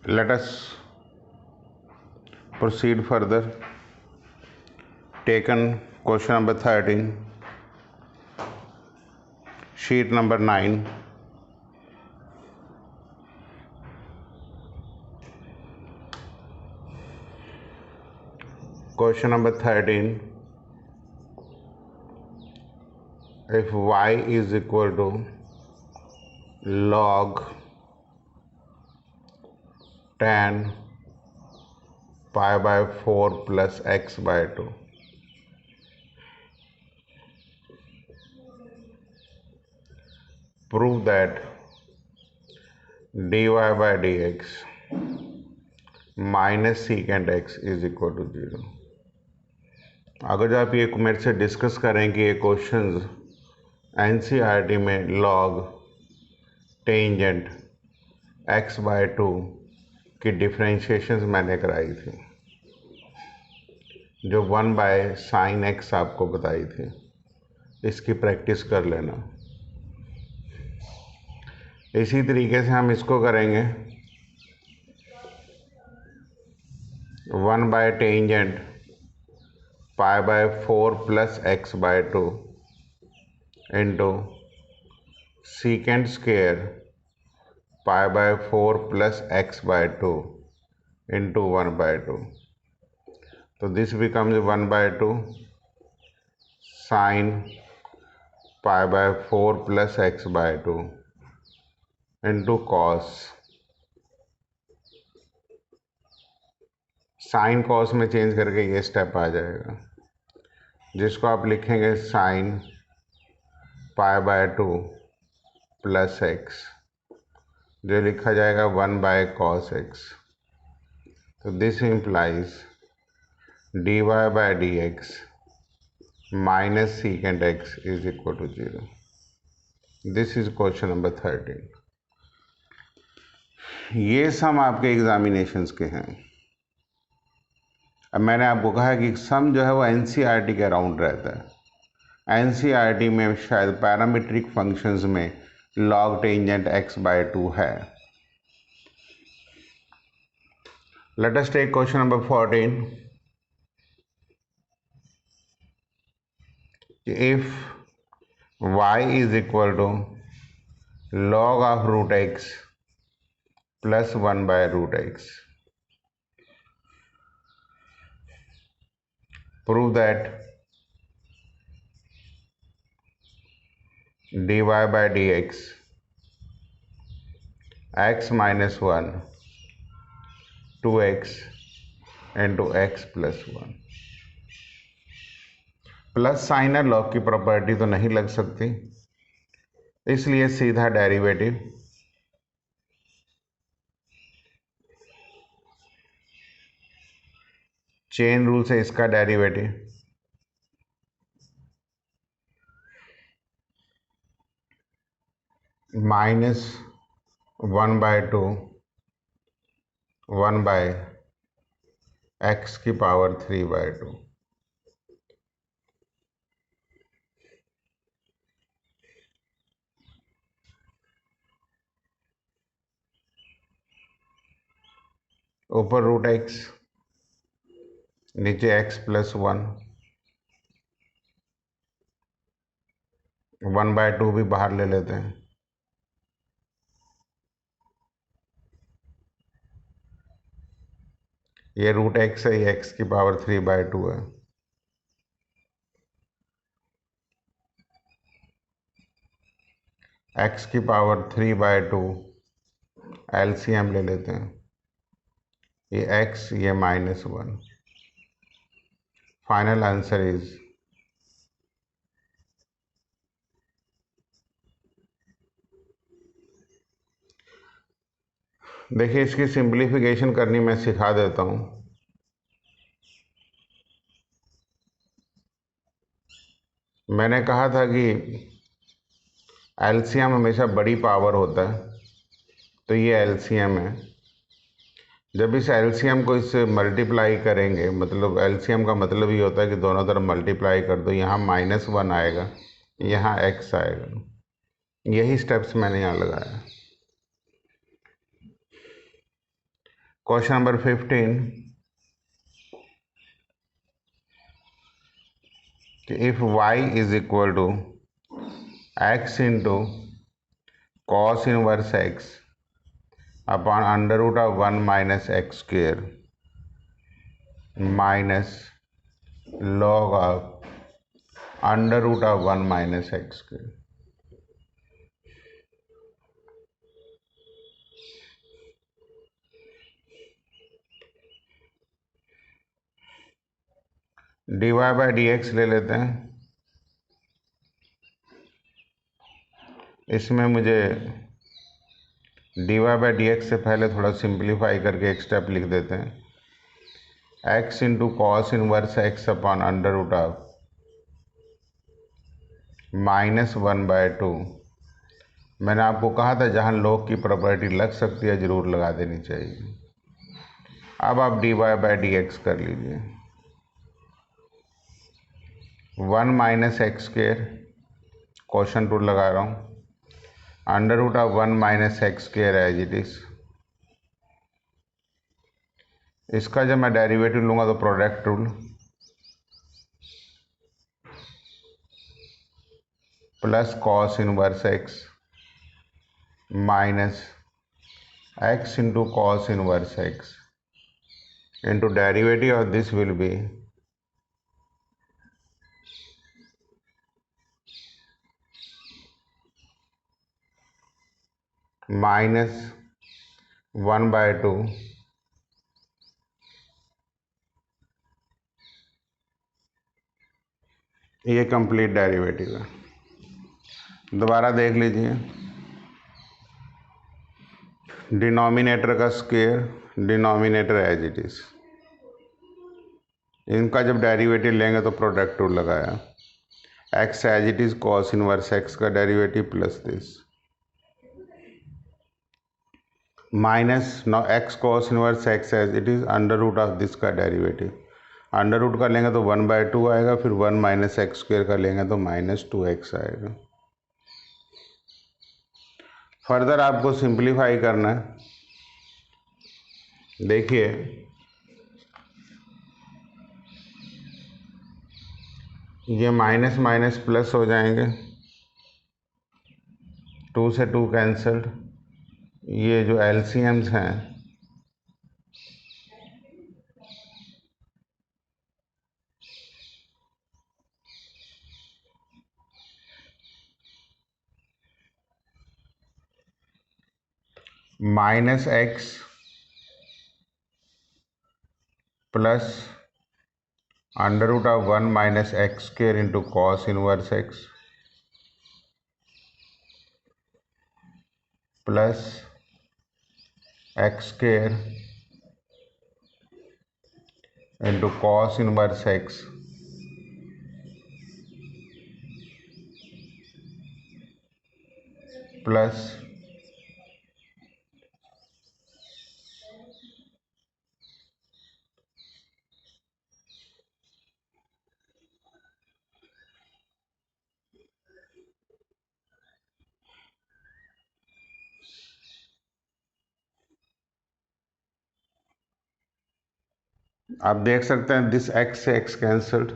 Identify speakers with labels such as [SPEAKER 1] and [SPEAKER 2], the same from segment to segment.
[SPEAKER 1] Let us proceed further. Taken question number 13, sheet number 9. Question number 13. If y is equal to log tan pi by 4 plus x by 2, prove that dy by dx minus secant x is equal to 0। अगर आप ये मेरे से discuss करें कि ये questions NCERT में log tangent x by 2 की डिफ्रेंशिएशंस मैंने कराई थी, जो 1 बाय साइन x आपको बताई थी, इसकी प्रैक्टिस कर लेना। इसी तरीके से हम इसको करेंगे 1 by tangent pi by 4 plus x by 2 into secant square pi by 4 plus x by 2 into 1 by 2। तो this becomes 1 by 2 sine pi by 4 plus x by 2 into cos. Sine cos में चेंज करके ये step आ जाएगा, जिसको आप लिखेंगे sine pi by 2 plus X, जो लिखा जाएगा 1 बाय कॉस एक्स। तो this implies D Y by D X minus secant X is equal to 0। This is question number 13। ये सम आपके एग्जामिनेशंस के हैं। अब मैंने आपको कहा कि सम जो है वो एनसीईआरटी के अराउंड रहता है। एनसीईआरटी में शायद पैरामीट्रिक फंक्शंस में लॉग टेंजेंट x बाय 2 है। Let us take question number 14। If y is equal to log of root x plus 1 by root x, prove that dy by dx x minus 1 2x into x plus 1। Plus sign है, log की property तो नहीं लग सकती, इसलिए सीधा derivative chain rule से इसका derivative minus 1 by 2 1 by X की पावर 3 बाय 2। ऊपर रूट एक्स, नीचे x प्लस 1, 1 बाय 2 भी बाहर ले लेते हैं। ये रूट एक्स है, ये x की पावर 3 बाय 2 है। x की पावर 3 बाय 2 एलसीएम ले लेते हैं, ये x ये माइनस 1। फाइनल आंसर इज देखिए, इसकी सिंप्लीफिकेशन करनी मैं सिखा देता हूँ। मैंने कहा था कि एलसीएम हमेशा बड़ी पावर होता है, तो ये एलसीएम है। जब इस एलसीएम को इससे मल्टीप्लाई करेंगे, मतलब एलसीएम का मतलब ये होता है कि दोनों तरफ मल्टीप्लाई कर दो, यहाँ माइनस 1 आएगा, यहाँ x आएगा। यही स्टेप्स मैंने यहाँ लगाया। Question number 15, if y is equal to x into cos inverse x upon under root of 1 minus X square minus log of under root of 1 minus X square. dy by D X ले लेते हैं। इसमें मुझे dy by D x से पहले थोड़ा simplify करके एक स्टेप लिख देते हैं। x into cos inverse x upon under root of -1/2। मैंने आपको कहा था जहाँ log की प्रॉपर्टी लग सकती है ज़रूर लगा देनी चाहिए। अब आप dy बाई डी एक्स कर लीजिए। 1 minus X square question to लगा रहा हूँ, under root of 1 minus X square as it is. इसका जब मैं डेरिवेटिव लूँगा तो product rule plus cos inverse X minus X into cos inverse X into derivative of this will be -1/2 ये complete derivative है। दोबारा देख लीजिए, डिनोमिनेटर का square denominator as it is. इनका जब डेरिवेटिव लेंगे तो प्रोडक्ट रूल लगाया, X as it is cos inverse X का डेरिवेटिव प्लस दिस माइनस नौ X cos inverse X as it is under root of this का derivative. Under root का लेंगे तो 1/2 आएगा, फिर 1 माइनस एक्स स्क्वेयर का लेंगे तो -2x आएगा। फर्दर आपको सिंप्लीफाई करना है। देखिए ये माइनस माइनस प्लस हो जाएंगे, 2 से 2 कैंसल्ड। ये जो एलसीएम्स हैं -x plus under root of 1 minus X square into cos inverse X plus X square into cos inverse X plus आप देख सकते हैं दिस एक्स से एक्स कैंसल्ड।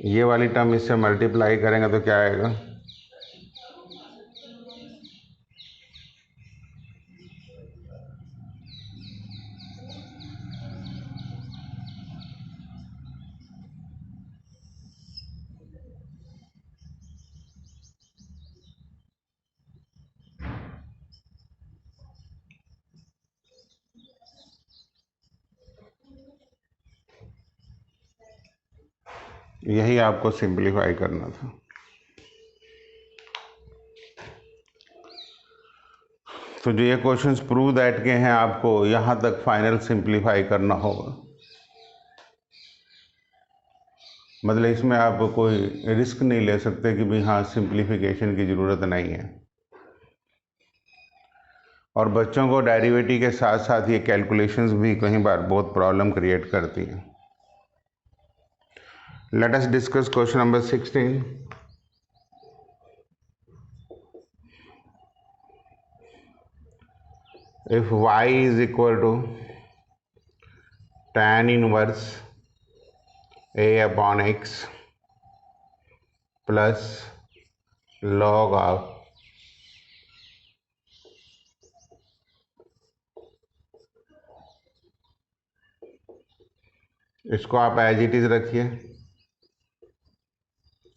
[SPEAKER 1] ये वाली टर्म इससे मल्टीप्लाई करेंगे तो क्या आएगा, यही आपको सिंप्लीफाई करना था। तो जो ये क्वेश्चंस प्रूव दैट के हैं, आपको यहाँ तक फाइनल सिंप्लीफाई करना होगा। मतलब इसमें आप कोई रिस्क नहीं ले सकते कि भाई हाँ सिंप्लीफिकेशन की ज़रूरत नहीं है। और बच्चों को डेरिवेटिव के साथ साथ ये कैलकुलेशंस भी कई बार बहुत प्रॉब्लम क्रिएट करती हैं। Let us discuss question number 16। if y is equal to tan inverse a upon x plus log of इसको आप एज इट इज रखिए,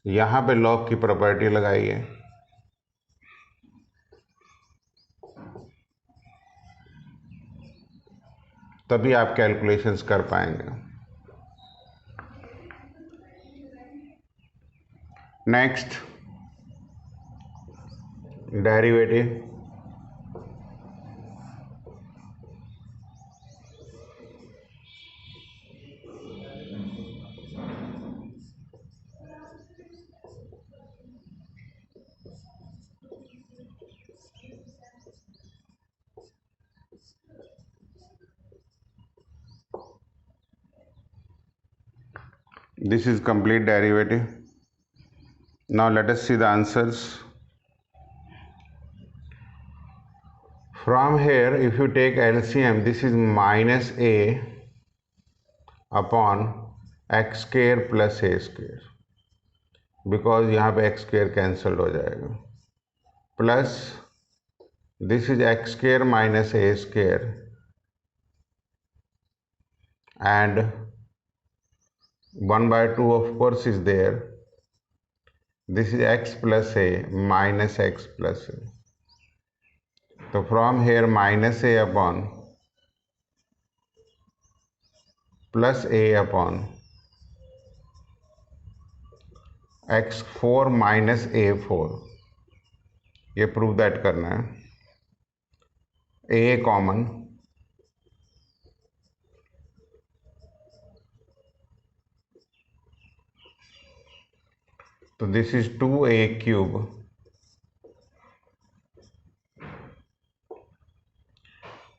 [SPEAKER 1] यहां पे लॉग की प्रॉपर्टी लगाइए, तभी आप कैलकुलेशंस कर पाएंगे। Next, derivative. This is complete derivative. Now let us see the answers. From here, if you take LCM, this is minus a upon x square plus a square, because यहाँ पे x square cancelled हो जाएगा, plus this is x square minus A square and 1/2 of course is there. This is x plus a minus x plus a. So from here minus a upon plus a upon x4 minus a4, ये prove that करना है। a common, तो this is 2a cube,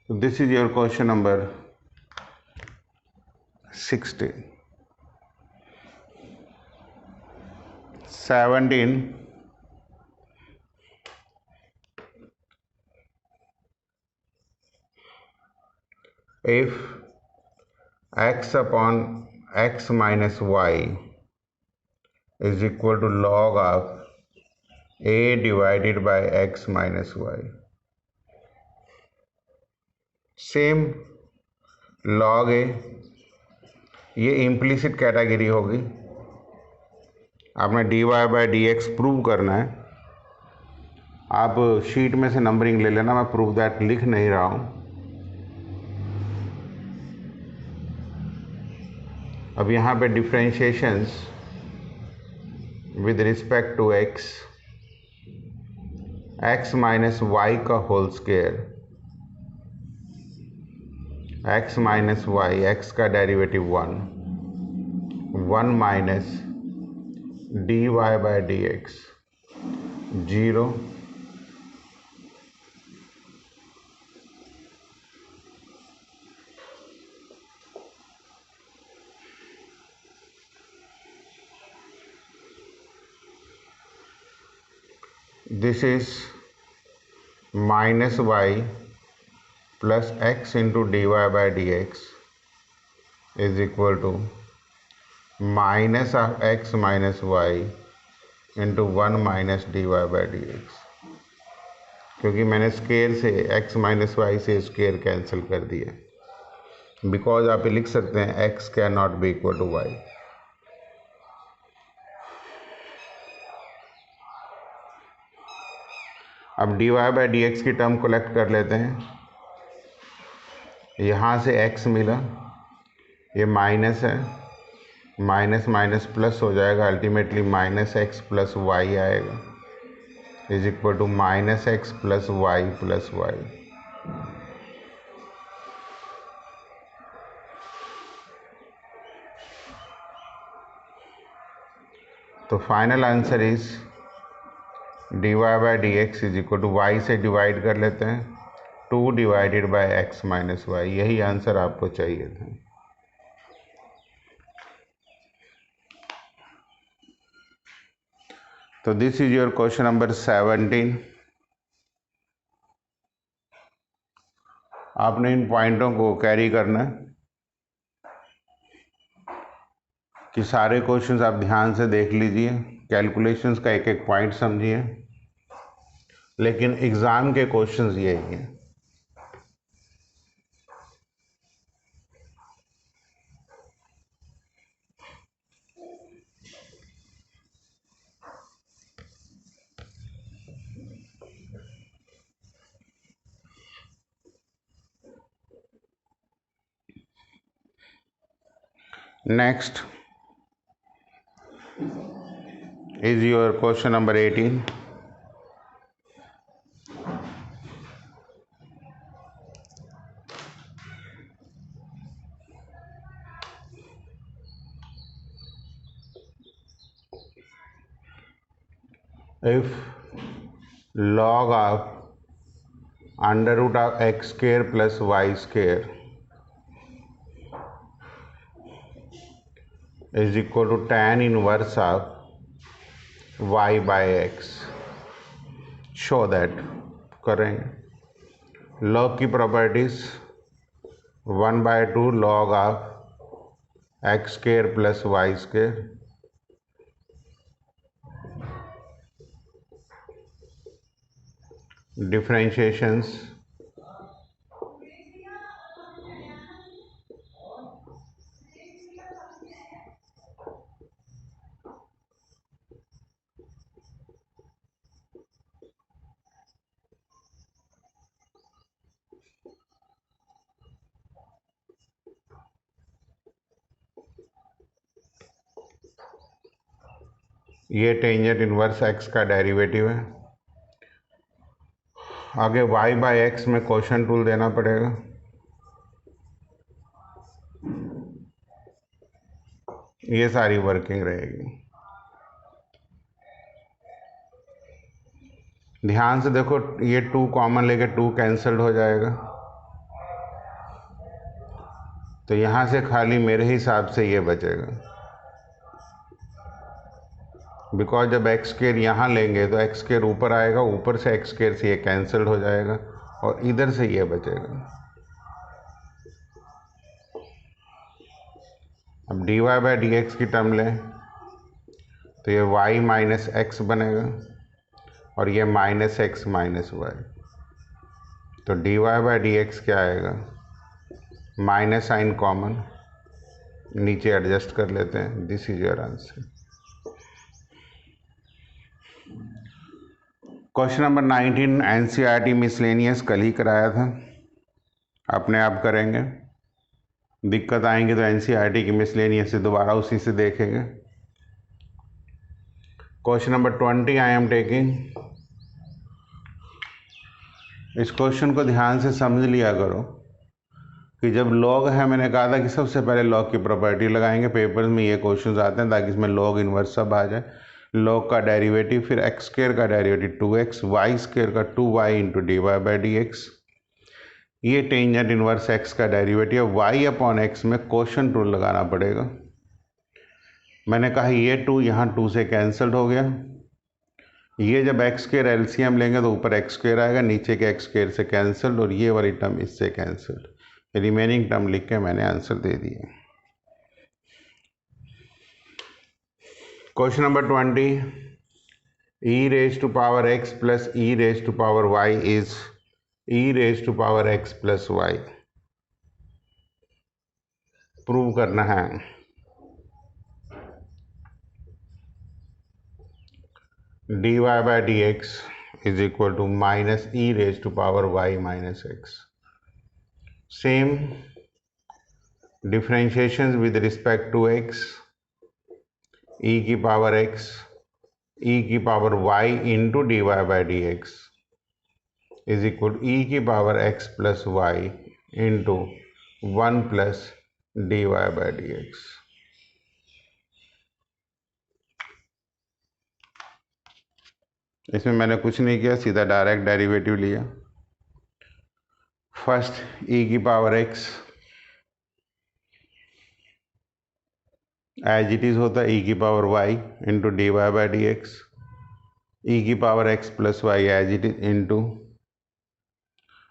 [SPEAKER 1] so this is your question number 16. 17, if x upon x minus y is equal to log of a divided by x minus y, same log a, ये implicit category होगी, आपने dy by D x prove करना है। आप sheet में से numbering ले लेना, मैं प्रूव दैट लिख नहीं रहा हूँ। अब यहाँ पे differentiations with respect to x, x minus Y का whole square, x minus Y, x का derivative 1 minus D Y by D X 0, this is minus y plus x into dy by dx is equal to minus of x minus y into 1 minus dy by dx, क्योंकि मैंने square से x minus Y से square cancel कर दिया, because आप लिख सकते हैं x can not be equal to Y. अब D Y by D X की टर्म कलेक्ट कर लेते हैं, यहाँ से x मिला, ये माइनस है, माइनस माइनस प्लस हो जाएगा, ultimately minus X plus Y आएगा, is equal to minus X plus Y plus Y. तो final answer is D Y by D X is equal to Y से divide कर लेते हैं, 2 divided by X minus Y, यही answer आपको चाहिए था। तो this is your question number 17। आपने इन पॉइंटों को कैरी करना है कि सारे क्वेश्चंस आप ध्यान से देख लीजिए, कैलकुलेशंस का एक एक पॉइंट समझिए, लेकिन एग्ज़ाम के क्वेश्चंस यही हैं। Next is your question number 18. If log of under root of x square plus y square is equal to tan inverse of y by x, show that करेंगे। log की properties 1/2 log of x square plus y square, differentiations ये tangent inverse x का derivative है। आगे y bye x में question tool देना पड़ेगा। ये सारी वर्किंग रहेगी। ध्यान से देखो, ये 2 कॉमन लेके 2 कैंसल्ड हो जाएगा, तो यहाँ से खाली मेरे हिसाब से ये बचेगा। बिकॉज जब एक्स स्क्वायर यहाँ लेंगे तो एक्स स्क्वायर ऊपर आएगा, ऊपर से एक्स स्क्वायर से ये कैंसल्ड हो जाएगा और इधर से ये बचेगा। अब dy बाई डी एक्स की टर्म लें तो ये y माइनस एक्स बनेगा और ये माइनस एक्स माइनस वाई, तो dy बाई डी एक्स क्या आएगा, माइनस साइन कॉमन, नीचे एडजस्ट कर लेते हैं। This is your answer. Question number 19 NCERT miscellaneous कल ही कराया था, अपने आप करेंगे। दिक्कत आएंगे तो एनसीईआरटी की मिसलेनियस से दोबारा उसी से देखेंगे। Question number 20 I am taking. इस क्वेश्चन को ध्यान से समझ लिया करो कि जब लॉग है, मैंने कहा था कि सबसे पहले लॉग की प्रॉपर्टी लगाएंगे। पेपर्स में ये क्वेश्चंस आते हैं ताकि इसमें लॉग इनवर्स सब आ जाए। लॉग का डेरिवेटिव, फिर एक्स स्क्वायर का डेरिवेटिव 2x, वाई स्क्वायर का 2y into D Y by D X. ये टेंजेंट इनवर्स x का डेरिवेटिव y अपॉन x में क्वेश्चन टूल लगाना पड़ेगा। मैंने कहा ये 2 यहाँ 2 से कैंसल्ड हो गया। ये जब एक्स स्क्वायर एलसीएम लेंगे तो ऊपर एक्स स्क्वायर आएगा, नीचे के एक्स स्क्वायर से कैंसल्ड और ये वाली टर्म इससे कैंसल्ड। रिमेनिंग टर्म लिख के मैंने आंसर दे दिया। Question number 20, e raise to power x plus e raise to power y is e raise to power x plus y। Prove करना है। dy by D X is equal to minus E raise to power y minus X. Same differentiation with respect to x, e की power x, e की power y into D Y by D X is equal to e की power x plus Y into 1 plus D Y by D X. इसमें मैंने कुछ नहीं किया, सीधा direct derivative लिया। फर्स्ट e की power x as it is होता है e की power y into D Y by D X, e की power x plus Y as it is into,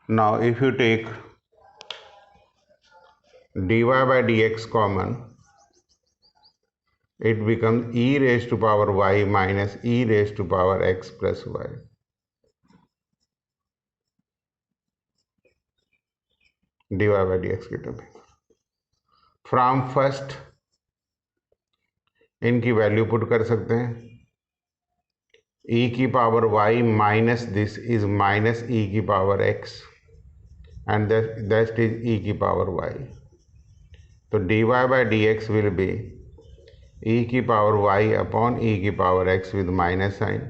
[SPEAKER 1] now if you take dy by dx common, it becomes e raised to power y minus e raised to power x plus y. dy by dx की term from first इनकी value put कर सकते हैं. e की power y minus this is minus e की power x and that is e की power y. तो dy by dx will be e की पावर y अपॉन e की power x with minus sign.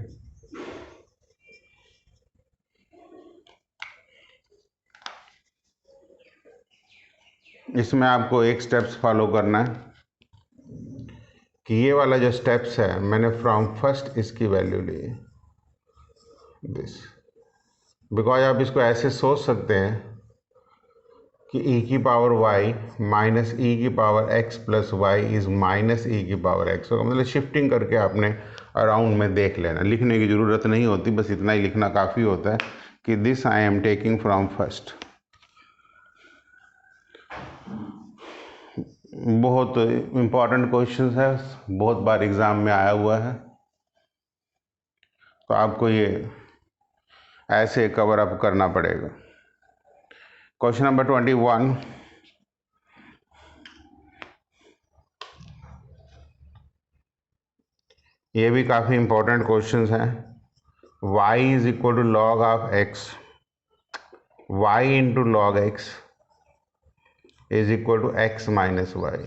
[SPEAKER 1] इसमें आपको एक steps follow करना है कि ये वाला जो स्टेप्स है मैंने फ्रॉम फर्स्ट इसकी वैल्यू ली है दिस, बिकॉज आप इसको ऐसे सोच सकते हैं कि e की पावर y माइनस e की power x plus Y is minus e की पावर x होगा. मतलब शिफ्टिंग करके आपने अराउंड में देख लेना, लिखने की ज़रूरत नहीं होती, बस इतना ही लिखना काफ़ी होता है कि this I am taking from first. बहुत इम्पॉर्टेंट क्वेश्चन है, बहुत बार एग्ज़ाम में आया हुआ है, तो आपको ये ऐसे कवर अप करना पड़ेगा. Question number 21. ये भी काफ़ी इम्पोर्टेंट क्वेश्चंस हैं. y is equal to log of x, y into log x is equal to x minus Y.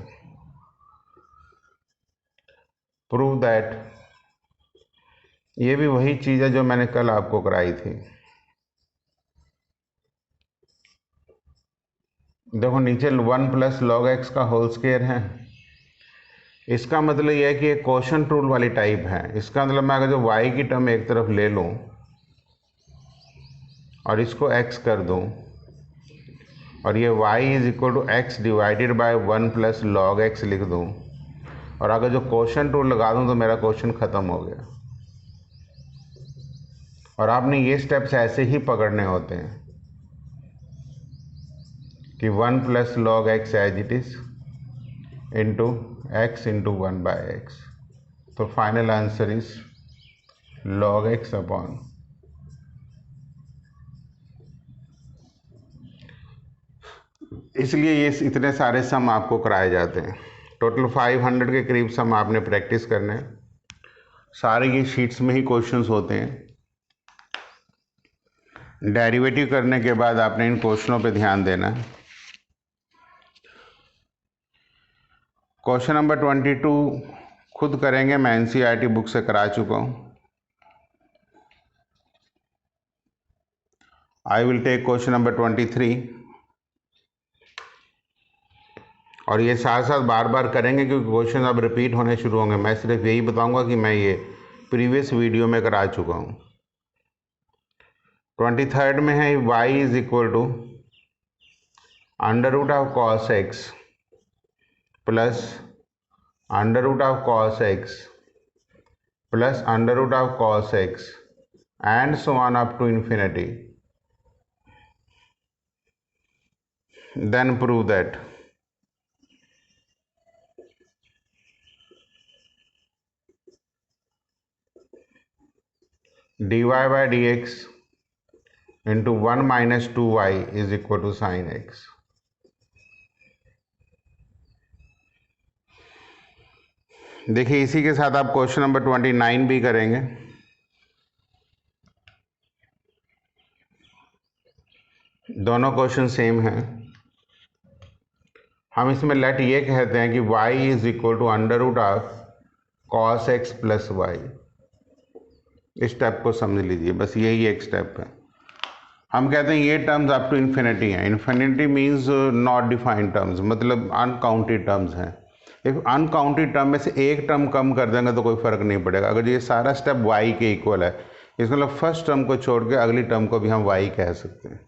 [SPEAKER 1] Prove that. ये भी वही चीज़ है जो मैंने कल आपको कराई थी. देखो नीचे 1 प्लस लॉग एक्स का होल स्क्वायर है. इसका मतलब यह है कि ये क्वोशंट रूल वाली टाइप है. इसका मतलब मैं अगर जो y की टर्म एक तरफ ले लूँ और इसको x कर दूँ और ये y is equal to X divided by 1 plus log X लिख दूँ और अगर जो क्वोशंट रूल लगा दूँ तो मेरा क्वेश्चन ख़त्म हो गया. और आपने ये स्टेप्स ऐसे ही पकड़ने होते हैं कि 1 plus log X as it is into X into 1 by X. तो final answer is log X upon इसलिए ये इतने सारे सम आपको कराए जाते हैं. टोटल 500 के करीब सम आपने प्रैक्टिस करने हैं. सारे ये शीट्स में ही क्वेश्चंस होते हैं. डेरिवेटिव करने के बाद आपने इन क्वेश्चनों पे ध्यान देना है. क्वेश्चन नंबर 22 खुद करेंगे, मैं एनसीईआरटी बुक से करा चुका हूँ. I will take question number 23 और ये साथ साथ बार बार करेंगे क्योंकि क्वेश्चन अब रिपीट होने शुरू होंगे. मैं सिर्फ यही बताऊंगा कि मैं ये प्रीवियस वीडियो में करा चुका हूँ. 23rd में है y is equal to under root of cos X plus under root of cos X plus under root of cos X and so on up to infinity. Then prove that dy by dx into 1 minus 2y is equal to sine X. देखिए इसी के साथ आप question number 29 भी करेंगे. दोनों question same हैं. हम इसमें लेट ये कहते हैं कि y is equal to under root of cos X plus Y. इस स्टेप को समझ लीजिए, बस यही एक स्टेप है. हम कहते हैं ये टर्म्स अप टू इन्फिनिटी हैं. Infinity means not defined terms, मतलब अनकाउंटेड टर्म्स हैं. इफ अनकाउंटेड टर्म में से एक टर्म कम कर देंगे तो कोई फर्क नहीं पड़ेगा. अगर ये सारा स्टेप y के इक्वल है, इसका मतलब फर्स्ट टर्म को छोड़ के अगली टर्म को भी हम y कह सकते हैं.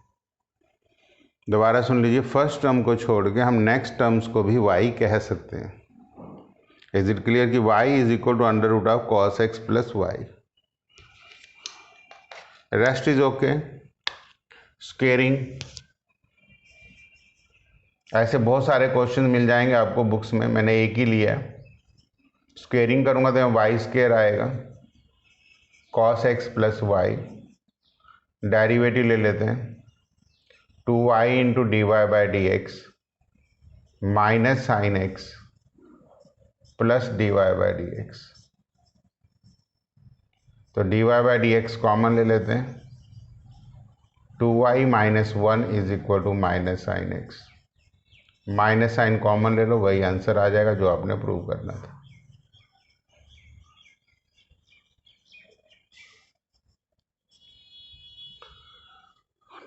[SPEAKER 1] दोबारा सुन लीजिए, फर्स्ट टर्म को छोड़ के हम नेक्स्ट टर्म्स को भी y कह सकते हैं. इज इट क्लियर कि y is equal to under root of cos X plus Y. Rest is okay. Squaring ऐसे बहुत सारे क्वेश्चन मिल जाएंगे आपको बुक्स में, मैंने एक ही लिया है। स्क्वेयरिंग करूँगा तो वाई स्क्वेयर आएगा, cos X plus Y, derivative ले लेते हैं 2y into D Y by D X minus sine X plus D Y by D X. तो D Y by D X common ले लेते हैं, 2y minus 1 is equal to minus sine X. Minus sine common ले लो, वही answer आ जाएगा जो आपने प्रूव करना था।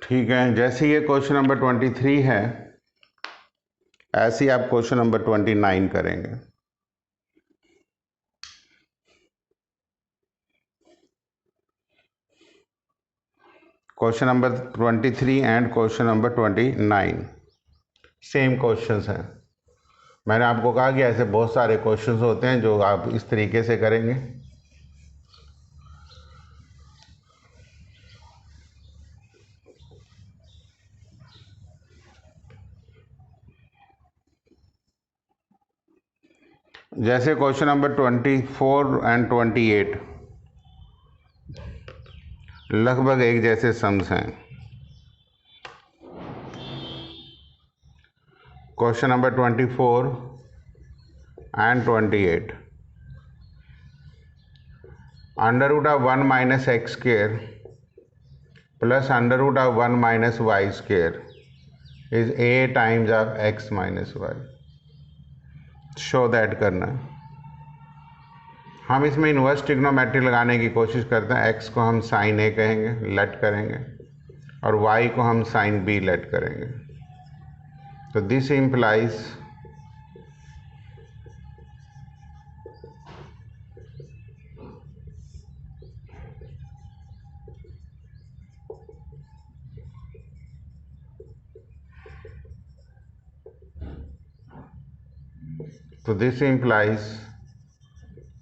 [SPEAKER 1] ठीक है, जैसे ये क्वेश्चन नंबर 23 है, ऐसे ही आप क्वेश्चन नंबर 29 करेंगे। Question number 23 and question number 29 same questions हैं। मैंने आपको कहा कि ऐसे बहुत सारे क्वेश्चंस होते हैं जो आप इस तरीके से करेंगे। जैसे क्वेश्चन नंबर 24 एंड 28 लगभग एक जैसे सम्स हैं। Question number 24 and 28, under root of 1 minus X square plus under root of 1 minus Y square is A times of X minus Y. Show that करना है। हम इसमें इन्वर्स ट्रिग्नोमेट्री लगाने की कोशिश करते हैं। एक्स को हम साइन ए कहेंगे, लेट करेंगे, और वाई को हम साइन बी लेट करेंगे। तो this implies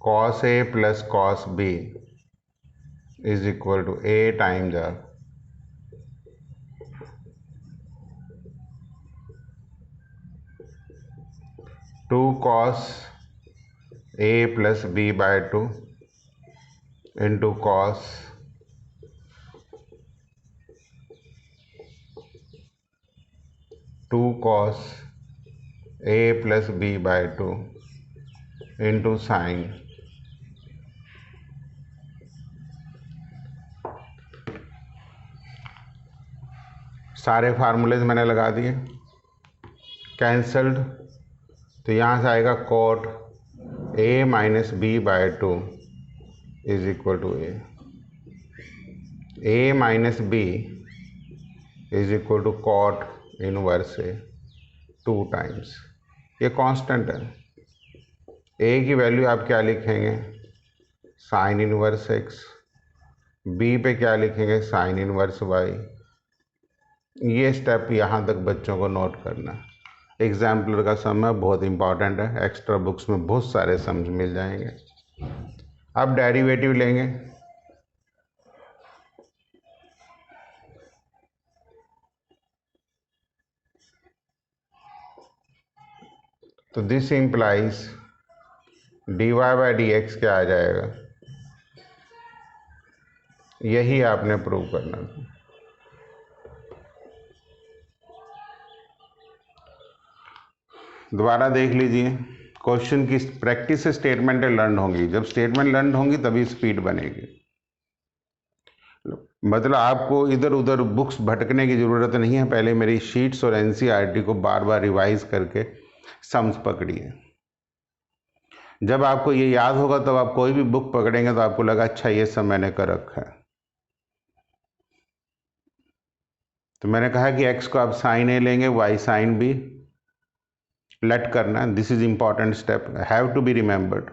[SPEAKER 1] cos A plus cos B is equal to A times of 2 cos A plus B by 2 into cos A plus B by 2 into sin सारे फार्मूलेज मैंने लगा दिए, कैंसल्ड। तो यहाँ से आएगा cot A minus B by 2 is equal to A minus B is equal to cot inverse A 2 times. ये constant है। A की वैल्यू आप क्या लिखेंगे, साइन इनवर्स एक्स। B पे क्या लिखेंगे, साइन इनवर्स वाई। ये स्टेप यहाँ तक बच्चों को नोट करना है। एग्जाम्पलर का सम है, बहुत इंपॉर्टेंट है। एक्स्ट्रा बुक्स में बहुत सारे सम्स मिल जाएंगे। अब डेरिवेटिव लेंगे। तो this implies D Y by D X क्या आ जाएगा, यही आपने प्रूव करना था। दोबारा देख लीजिए, क्वेश्चन की प्रैक्टिस से स्टेटमेंटें लर्न होंगी। जब स्टेटमेंट लर्न होंगी तभी स्पीड बनेगी। मतलब आपको इधर उधर बुक्स भटकने की ज़रूरत नहीं है। पहले मेरी शीट्स और एनसीईआरटी को बार बार रिवाइज करके सम्स पकड़िए। जब आपको ये याद होगा तब आप कोई भी बुक पकड़ेंगे तो आपको लगा अच्छा ये सब मैंने कर रखा है। तो मैंने कहा कि एक्स को आप साइन ए लेंगे, वाई साइन बी लेट करना। This is important step, have to be remembered,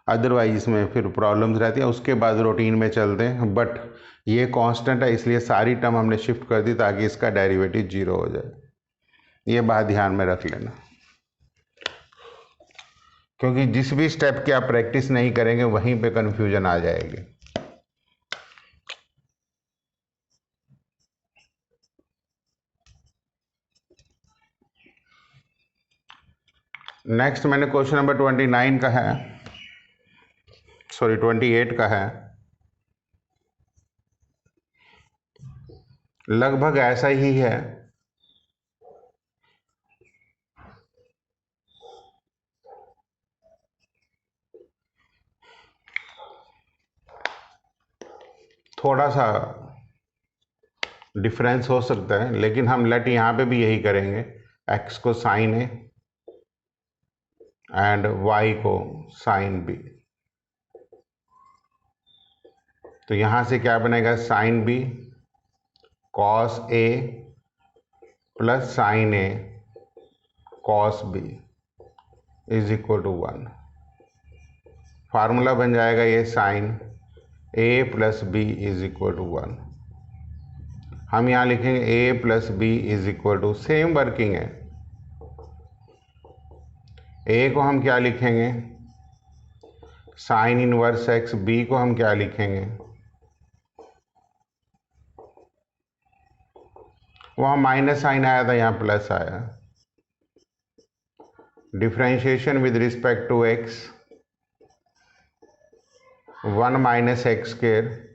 [SPEAKER 1] otherwise इसमें फिर प्रॉब्लम्स रहती हैं। उसके बाद रूटीन में चलते हैं, बट ये कांस्टेंट है इसलिए सारी टर्म हमने शिफ्ट कर दी ताकि इसका डेरिवेटिव 0 हो जाए। ये बात ध्यान में रख लेना, क्योंकि जिस भी स्टेप की आप प्रैक्टिस नहीं करेंगे वहीं पे कंफ्यूजन आ जाएगी। नेक्स्ट मैंने क्वेश्चन नंबर 29 का है, सॉरी 28 का है। लगभग ऐसा ही है। थोड़ा सा डिफरेंस हो सकता है, लेकिन हम लेट यहाँ पे भी यही करेंगे, x को साइन ए एंड y को साइन बी। तो यहाँ से क्या बनेगा, sine B cos A plus sine A cos B is equal to 1। Formula बन जाएगा ये sine A plus B is equal to 1। हम यहाँ लिखेंगे A plus B is equal to, same working है। ए को हम क्या लिखेंगे, साइन इनवर्स एक्स। बी को हम क्या लिखेंगे, वहाँ माइनस साइन आया था, यहाँ प्लस आया। Differentiation with respect to X, 1 minus X square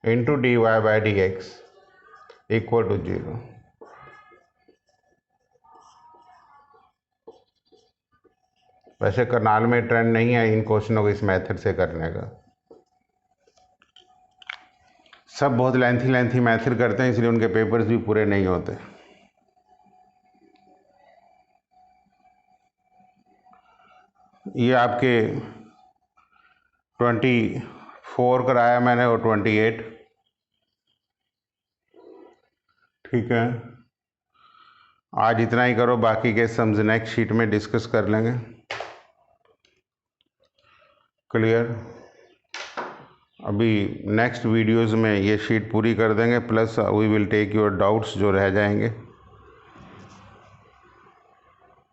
[SPEAKER 1] into D Y by D X equal to 0। वैसे करनाल में ट्रेंड नहीं है इन क्वेश्चनों को इस मेथड से करने का, सब बहुत लेंथी मेथड करते हैं, इसलिए उनके पेपर्स भी पूरे नहीं होते। ये आपके 24 कराया मैंने और 28, ठीक है। आज इतना ही करो, बाकी के सम्स नेक्स्ट शीट में डिस्कस कर लेंगे। क्लियर। अभी नेक्स्ट वीडियोस में ये शीट पूरी कर देंगे, plus we will take your doubts जो रह जाएंगे।